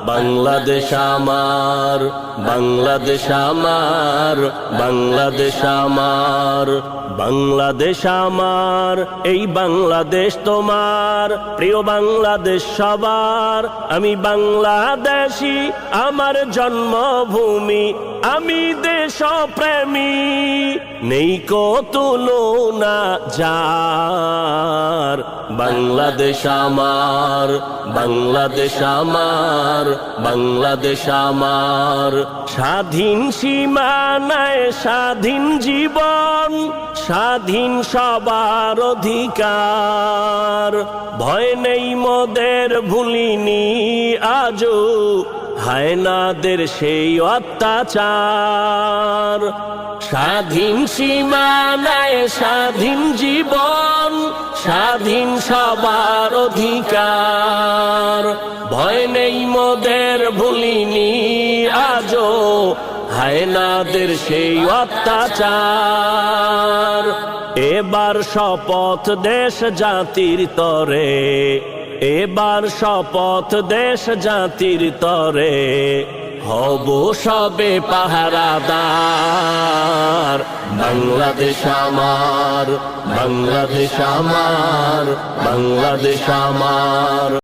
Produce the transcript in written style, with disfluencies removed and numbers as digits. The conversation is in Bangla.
বাংলাদেশ আমার, বাংলাদেশ আমার, বাংলাদেশ আমার, বাংলাদেশ আমার, এই বাংলাদেশ তোমার। প্রিয় বাংলাদেশ সবার, আমি বাংলাদেশী, আমার জন্মভূমি, আমি দেশপ্রেমী, নেই কো তুলনা যার। বাংলাদেশ আমার, বাংলাদেশ আমার, বাংলাদেশ আমার, স্বাধীন সীমানায় স্বাধীন জীবন, স্বাধীন সবার অধিকার। ভয় নেই মোদের, ভুলিনি আজও হায়নাদের সেই অত্যাচার। স্বাধীন সীমানায় স্বাধীন জীবন, স্বাধীন সবার অধিকার। ভয় নেই মোদের, ভুলিনি আজও হায়নাদের সেই অত্যাচার। এবার শপথ দেশ জাতির তরে, এবার শপথ দেশ জাতির তরে, হব সবে পাহারাদার। বাংলাদেশ আমার, বাংলাদেশ আমার, বাংলাদেশ আমার।